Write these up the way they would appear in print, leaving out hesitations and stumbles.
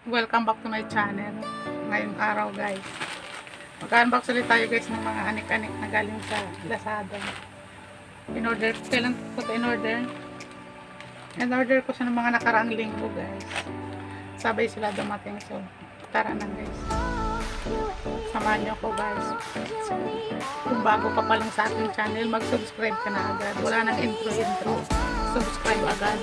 Welcome back to my channel. Ngayong araw guys, mag-unbox ulit tayo guys ng mga anik-anik na galing sa Lazada. In-order, kailan ko ito in-order? In-order ko siya ng mga nakaraang linggo guys. Sabay sila dumating, so tara na guys. Samahan niyo ko guys. So, kung bago ka pa lang sa aking channel, mag-subscribe ka na agad. Wala nang intro. Subscribe agad.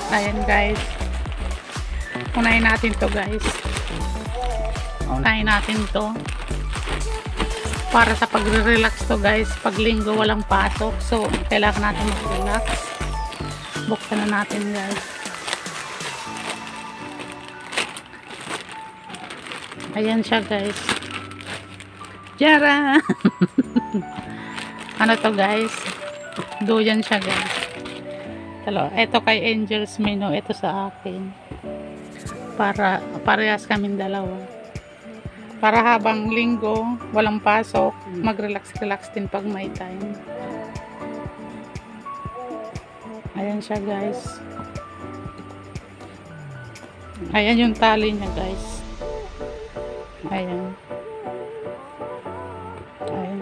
Ayan guys, unahin natin to guys, unahin natin to para sa pagre-relax to guys. Pag linggo walang pasok, so kailangan natin mag-relax. Buksan na natin guys. Ayan siya guys. Jara! Ano to guys? Duyan siya guys. Ito kay Angel's Menu, ito sa akin. Para parehas kaming dalawa. Para habang linggo, walang pasok, mag-relax-relax din pag may time. Ayan siya guys. Ayan yung tali niya guys. Ayan. Ayan.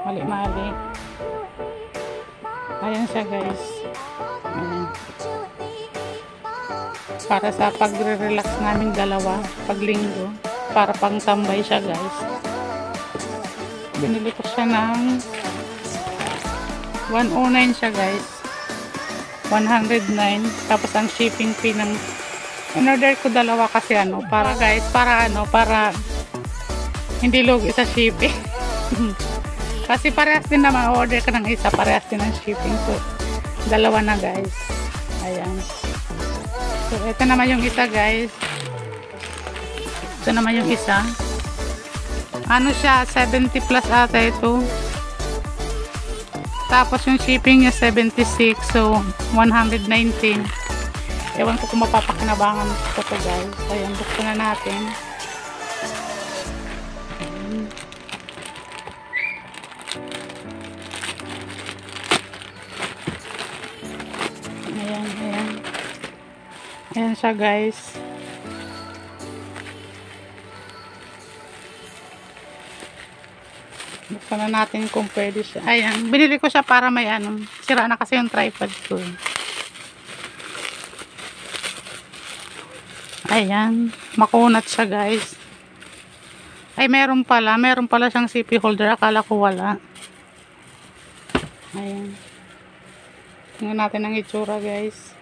Mali-mali. Ayan siya guys. Ayan. Para sa pagre-relax namin dalawa pag linggo, para pang tambay siya guys. Binili ko siya ng 109 siya guys. 109. Tapos ang shipping fee ng in-order ko dalawa kasi para guys, para hindi lugi sa shipping. Kasi parehas din naman, order ka ng isa, parehas din ang shipping. So, dalawa na guys. Ayan. So, ito naman yung isa guys. Ito naman yung isa. Ano siya, 70 plus ata ito. Tapos yung shipping niya 76. So, 119. Ewan ko kung mapapakinabangan ko ito guys. Ayan, buksan na natin. Ayan siya guys. Buksan na natin kung pwede siya. Ayan, binili ko siya para may sira na kasi yung tripod ko. Ayan, makunat siya guys. Ay, meron pala siyang CP holder. Akala ko wala. Ayan. Tingnan natin ang itsura guys.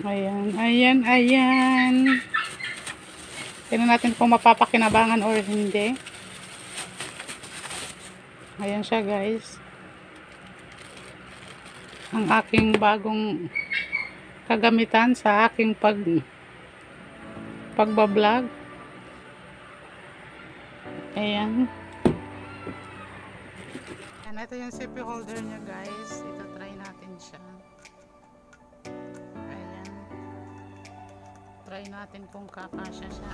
Ayan. Tingnan natin kung mapapakinabangan or hindi. Ayan siya guys. Ang aking bagong kagamitan sa aking pagbablog. Ayan. And ito yung CP holder niya guys. Ito try natin siya. Try natin kung kakasya siya.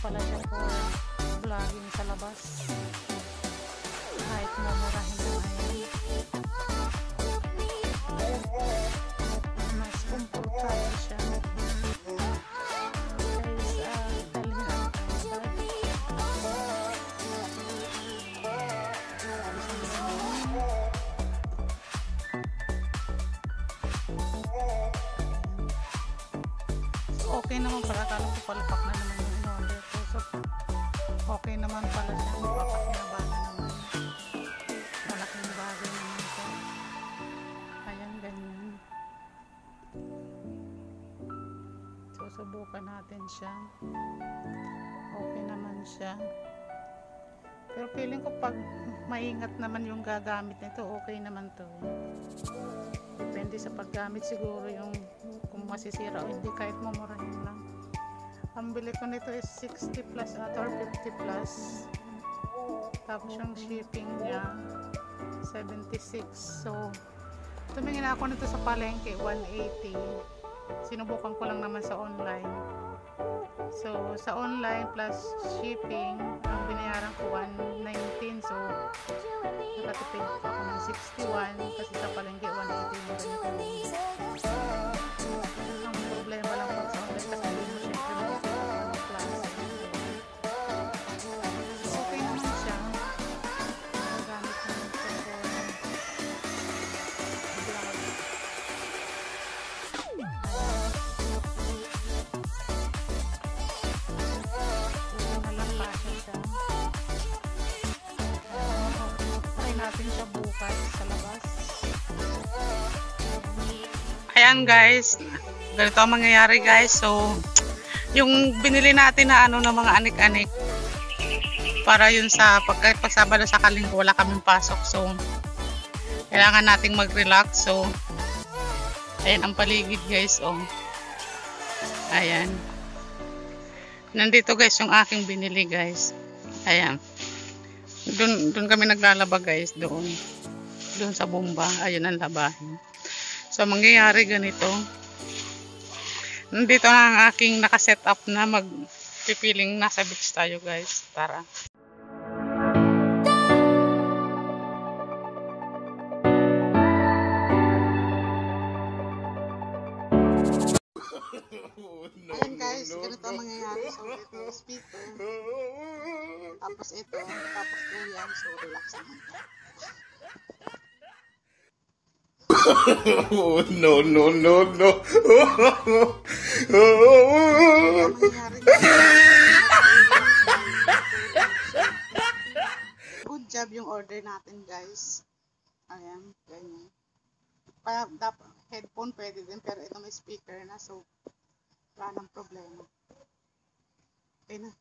Pala siya for vlogging sa labas kahit mamurahin na ngayon. Mas komportable siya kaysa dalhin ang tripod. okay naman pala. Akala ko palapak na naman yung in-order ko. So, okay naman pala siya. Mapapakinabagan naman. Malaking bagay naman ito. Ayan, ganyan. Susubukan natin siya. Okay naman siya. Pero feeling ko pag maingat naman yung gagamit nito, okay naman to. Depende sa paggamit siguro yung kung masisira o hindi, kahit mamurahin lang. Ang bili ko nito is 60 plus or 50 plus. Tapos yung shipping niya 76. So tumingin ako nito sa palengke 180. Sinubukan ko lang naman sa online. So sa online plus shipping ang binayaran ko 119. So nakatipid ako ng 61 kasi sa palengke 180 yung ganito. Ang problema lang pag sa online kasi hindi mo syempre makikita ng class. So okay naman siya. Nagamit ko ng cellphone. Natin siya bukas sa labas. Ayan guys, ganito ang mangyayari guys. So yung binili natin na ano ng mga anik-anik para yun sa pagsabalo sa kalingko, wala kaming pasok. So kailangan nating mag-relax. So ayan ang paligid guys. Oh, ayan, nandito guys yung aking binili guys. Ayan, doon kami naglalaba guys, doon sa bomba. Ayun ang labahin. So mangyayari ganito, nandito na ang aking nakaset up na magpipiling nasa beach tayo guys. Tara. Ayan guys, ganito ang mangyayari. So ito speaker, tapos ito, tapos ito yan. So relax naman. No, no, no, no. Good job yung order natin guys. Ayan, ganyan. Dapat headphone pwede din, pero ito may speaker na, so wala nang problema. Okay na.